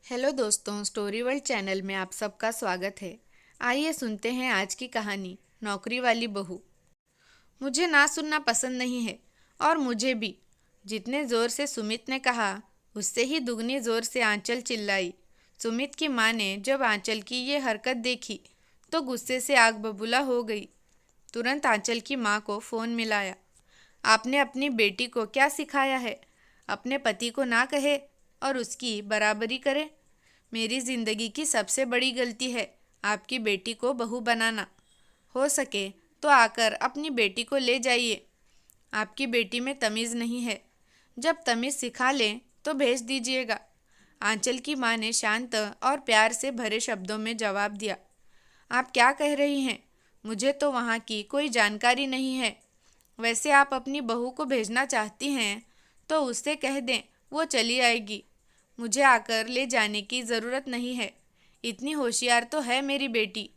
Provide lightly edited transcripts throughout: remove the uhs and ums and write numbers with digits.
Hello दोस्तों, story world channel में आप सबका स्वागत है। आइए सुनते हैं आज की कहानी, नौकरी वाली बहू। मुझे ना सुनना पसंद नहीं है और मुझे भी। जितने ज़ोर से सुमित ने कहा उससे ही दुगनी ज़ोर से आंचल चिल्लाई। सुमित की माँ ने जब आंचल की ये हरकत देखी तो गुस्से से आग बबूला हो गई। तुरंत आंचल की माँ को फ़ोन मिलाया। आपने अपनी बेटी को क्या सिखाया है? अपने पति को ना कहे और उसकी बराबरी करे। मेरी ज़िंदगी की सबसे बड़ी गलती है आपकी बेटी को बहू बनाना। हो सके तो आकर अपनी बेटी को ले जाइए। आपकी बेटी में तमीज़ नहीं है। जब तमीज़ सिखा लें तो भेज दीजिएगा। आंचल की माँ ने शांत और प्यार से भरे शब्दों में जवाब दिया। आप क्या कह रही हैं? मुझे तो वहाँ की कोई जानकारी नहीं है। वैसे आप अपनी बहू को भेजना चाहती हैं तो उससे कह दें, वो चली आएगी। मुझे आकर ले जाने की ज़रूरत नहीं है। इतनी होशियार तो है मेरी बेटी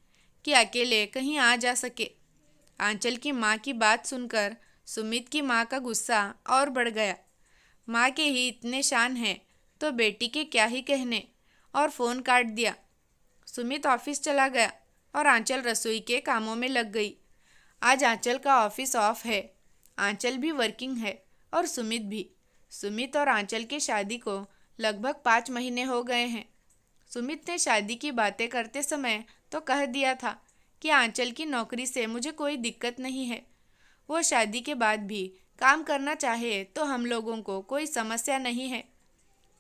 कि अकेले कहीं आ जा सके। आंचल की माँ की बात सुनकर सुमित की माँ का गुस्सा और बढ़ गया। माँ के ही इतने शान हैं तो बेटी के क्या ही कहने, और फ़ोन काट दिया। सुमित ऑफिस चला गया और आंचल रसोई के कामों में लग गई। आज आंचल का ऑफिस ऑफ है। आंचल भी वर्किंग है और सुमित भी। सुमित और आंचल की शादी को लगभग 5 महीने हो गए हैं। सुमित ने शादी की बातें करते समय तो कह दिया था कि आंचल की नौकरी से मुझे कोई दिक्कत नहीं है। वो शादी के बाद भी काम करना चाहे तो हम लोगों को कोई समस्या नहीं है।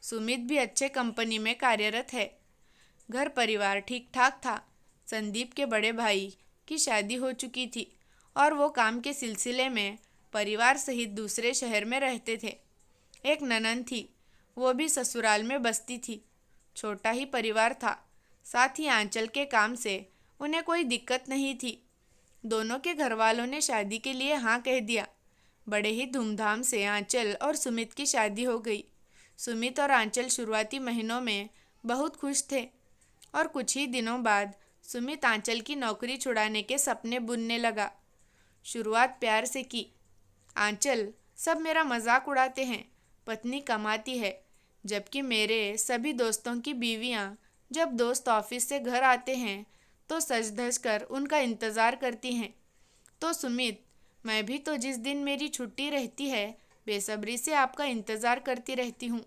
सुमित भी अच्छे कंपनी में कार्यरत है। घर परिवार ठीक ठाक था। संदीप के बड़े भाई की शादी हो चुकी थी और वो काम के सिलसिले में परिवार सहित दूसरे शहर में रहते थे। एक ननद थी, वो भी ससुराल में बसती थी। छोटा ही परिवार था। साथ ही आंचल के काम से उन्हें कोई दिक्कत नहीं थी। दोनों के घर वालों ने शादी के लिए हाँ कह दिया। बड़े ही धूमधाम से आंचल और सुमित की शादी हो गई। सुमित और आंचल शुरुआती महीनों में बहुत खुश थे और कुछ ही दिनों बाद सुमित आंचल की नौकरी छुड़ाने के सपने बुनने लगा। शुरुआत प्यार से की। आंचल, सब मेरा मजाक उड़ाते हैं, पत्नी कमाती है, जबकि मेरे सभी दोस्तों की बीवियां जब दोस्त ऑफिस से घर आते हैं तो सज धज कर उनका इंतज़ार करती हैं। तो सुमित, मैं भी तो जिस दिन मेरी छुट्टी रहती है बेसब्री से आपका इंतज़ार करती रहती हूँ।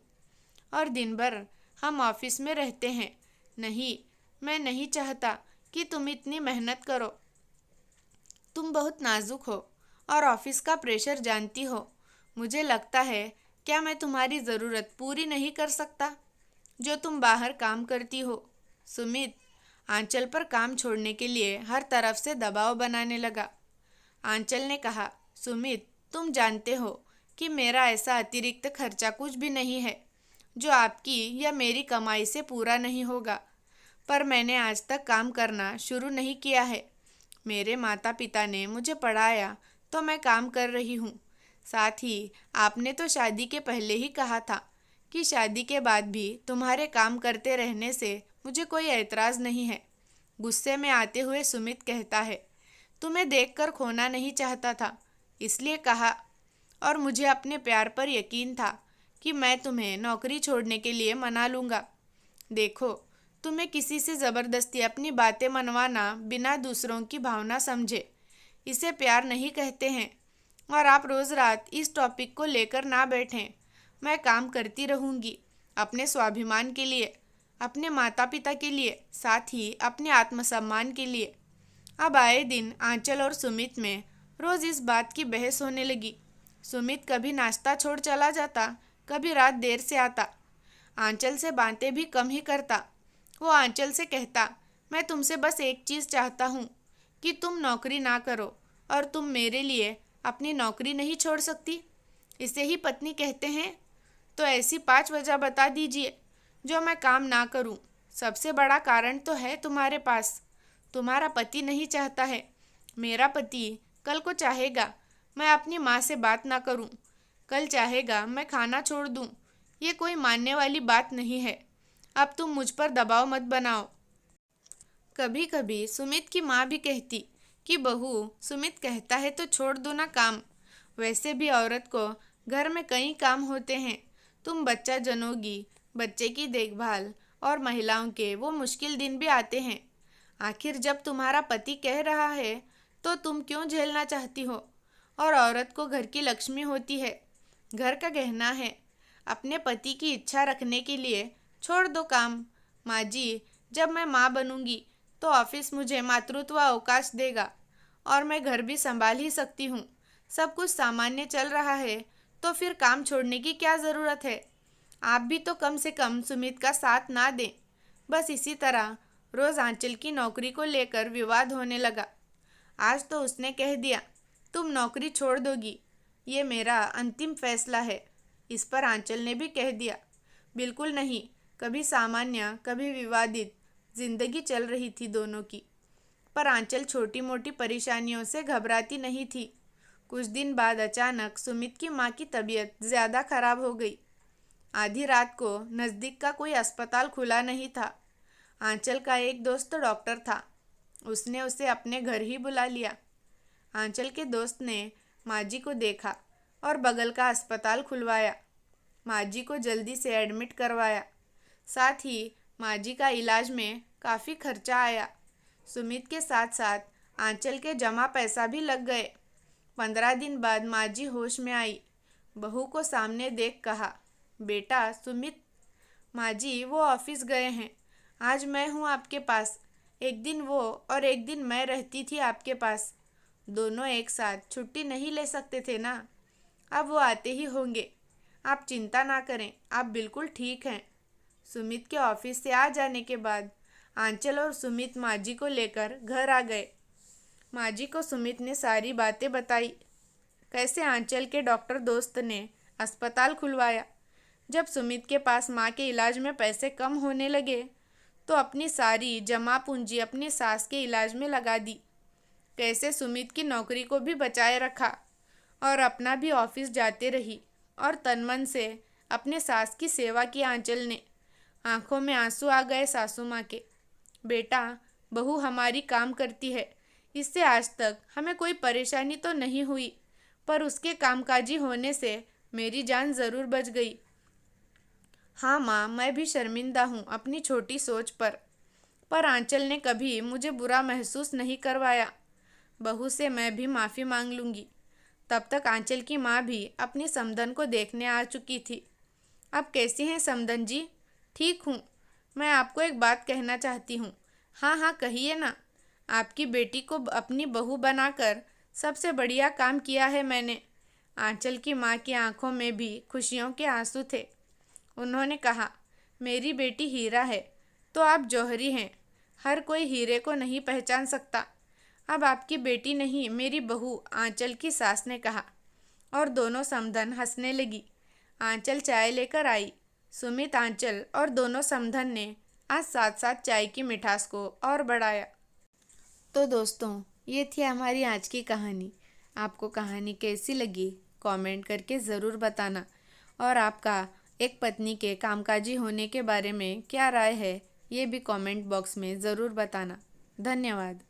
और दिन भर हम ऑफिस में रहते हैं। नहीं, मैं नहीं चाहता कि तुम इतनी मेहनत करो। तुम बहुत नाजुक हो और ऑफिस का प्रेशर जानती हो। मुझे लगता है, क्या मैं तुम्हारी ज़रूरत पूरी नहीं कर सकता जो तुम बाहर काम करती हो? सुमित आंचल पर काम छोड़ने के लिए हर तरफ से दबाव बनाने लगा। आंचल ने कहा, सुमित, तुम जानते हो कि मेरा ऐसा अतिरिक्त खर्चा कुछ भी नहीं है जो आपकी या मेरी कमाई से पूरा नहीं होगा। पर मैंने आज तक काम करना शुरू नहीं किया है। मेरे माता पिता ने मुझे पढ़ाया तो मैं काम कर रही हूँ। साथ ही आपने तो शादी के पहले ही कहा था कि शादी के बाद भी तुम्हारे काम करते रहने से मुझे कोई ऐतराज़ नहीं है। गुस्से में आते हुए सुमित कहता है, तुम्हें देखकर खोना नहीं चाहता था, इसलिए कहा, और मुझे अपने प्यार पर यकीन था कि मैं तुम्हें नौकरी छोड़ने के लिए मना लूँगा। देखो, तुम्हें किसी से ज़बरदस्ती अपनी बातें मनवाना बिना दूसरों की भावना समझे, इसे प्यार नहीं कहते हैं। और आप रोज़ रात इस टॉपिक को लेकर ना बैठें। मैं काम करती रहूँगी, अपने स्वाभिमान के लिए, अपने माता पिता के लिए, साथ ही अपने आत्मसम्मान के लिए। अब आए दिन आंचल और सुमित में रोज़ इस बात की बहस होने लगी। सुमित कभी नाश्ता छोड़ चला जाता, कभी रात देर से आता। आंचल से बातें भी कम ही करता। वो आंचल से कहता, मैं तुमसे बस एक चीज़ चाहता हूँ कि तुम नौकरी ना करो, और तुम मेरे लिए अपनी नौकरी नहीं छोड़ सकती। इसे ही पत्नी कहते हैं। तो ऐसी 5 वजह बता दीजिए जो मैं काम ना करूं। सबसे बड़ा कारण तो है तुम्हारे पास। तुम्हारा पति नहीं चाहता है। मेरा पति कल को चाहेगा मैं अपनी माँ से बात ना करूं। कल चाहेगा मैं खाना छोड़ दूं। ये कोई मानने वाली बात नहीं है। अब तुम मुझ पर दबाव मत बनाओ। कभी कभी सुमित की माँ भी कहती कि बहू, सुमित कहता है तो छोड़ दो ना काम। वैसे भी औरत को घर में कई काम होते हैं। तुम बच्चा जनोगी, बच्चे की देखभाल और महिलाओं के वो मुश्किल दिन भी आते हैं। आखिर जब तुम्हारा पति कह रहा है तो तुम क्यों झेलना चाहती हो? और औरत को घर की लक्ष्मी होती है, घर का गहना है। अपने पति की इच्छा रखने के लिए छोड़ दो काम। माँ जी, जब मैं माँ बनूंगी तो ऑफिस मुझे मातृत्व अवकाश देगा और मैं घर भी संभाल ही सकती हूँ। सब कुछ सामान्य चल रहा है तो फिर काम छोड़ने की क्या ज़रूरत है? आप भी तो कम से कम सुमित का साथ ना दें। बस इसी तरह रोज़ आंचल की नौकरी को लेकर विवाद होने लगा। आज तो उसने कह दिया, तुम नौकरी छोड़ दोगी, ये मेरा अंतिम फैसला है। इस पर आंचल ने भी कह दिया, बिल्कुल नहीं। कभी सामान्य कभी विवादित जिंदगी चल रही थी दोनों की। पर आंचल छोटी मोटी परेशानियों से घबराती नहीं थी। कुछ दिन बाद अचानक सुमित की माँ की तबीयत ज़्यादा खराब हो गई। आधी रात को नज़दीक का कोई अस्पताल खुला नहीं था। आंचल का एक दोस्त डॉक्टर था, उसने उसे अपने घर ही बुला लिया। आंचल के दोस्त ने माँ जी को देखा और बगल का अस्पताल खुलवाया। माँ जी को जल्दी से एडमिट करवाया। साथ ही माँ जी का इलाज में काफ़ी खर्चा आया। सुमित के साथ साथ आंचल के जमा पैसा भी लग गए। 15 दिन बाद माँ जी होश में आई। बहू को सामने देख कहा, बेटा सुमित। माँ जी, वो ऑफिस गए हैं। आज मैं हूँ आपके पास। एक दिन वो और एक दिन मैं रहती थी आपके पास। दोनों एक साथ छुट्टी नहीं ले सकते थे ना। अब वो आते ही होंगे। आप चिंता ना करें, आप बिल्कुल ठीक हैं। सुमित के ऑफिस से आ जाने के बाद आंचल और सुमित माँ जी को लेकर घर आ गए। माँ जी को सुमित ने सारी बातें बताई, कैसे आंचल के डॉक्टर दोस्त ने अस्पताल खुलवाया। जब सुमित के पास माँ के इलाज में पैसे कम होने लगे तो अपनी सारी जमा पूंजी अपनी सास के इलाज में लगा दी। कैसे सुमित की नौकरी को भी बचाए रखा और अपना भी ऑफिस जाते रही और तनमन से अपने सास की सेवा की आंचल ने। आंखों में आंसू आ गए सासू माँ के। बेटा, बहू हमारी काम करती है, इससे आज तक हमें कोई परेशानी तो नहीं हुई, पर उसके कामकाजी होने से मेरी जान ज़रूर बच गई। हाँ माँ, मैं भी शर्मिंदा हूँ अपनी छोटी सोच पर आंचल ने कभी मुझे बुरा महसूस नहीं करवाया। बहू से मैं भी माफ़ी मांग लूँगी। तब तक आंचल की माँ भी अपनी समधन को देखने आ चुकी थी। अब कैसी हैं समधन जी? ठीक हूँ। मैं आपको एक बात कहना चाहती हूँ। हाँ हाँ, कहिए ना। आपकी बेटी को अपनी बहू बनाकर सबसे बढ़िया काम किया है मैंने। आंचल की माँ की आंखों में भी खुशियों के आंसू थे। उन्होंने कहा, मेरी बेटी हीरा है तो आप जौहरी हैं। हर कोई हीरे को नहीं पहचान सकता। अब आपकी बेटी नहीं, मेरी बहू, आंचल की सास ने कहा। और दोनों समधन हंसने लगी। आंचल चाय लेकर आई। सुमित, आंचल और दोनों समधन ने आज साथ साथ चाय की मिठास को और बढ़ाया। तो दोस्तों, ये थी हमारी आज की कहानी। आपको कहानी कैसी लगी कमेंट करके ज़रूर बताना। और आपका एक पत्नी के कामकाजी होने के बारे में क्या राय है, ये भी कमेंट बॉक्स में ज़रूर बताना। धन्यवाद।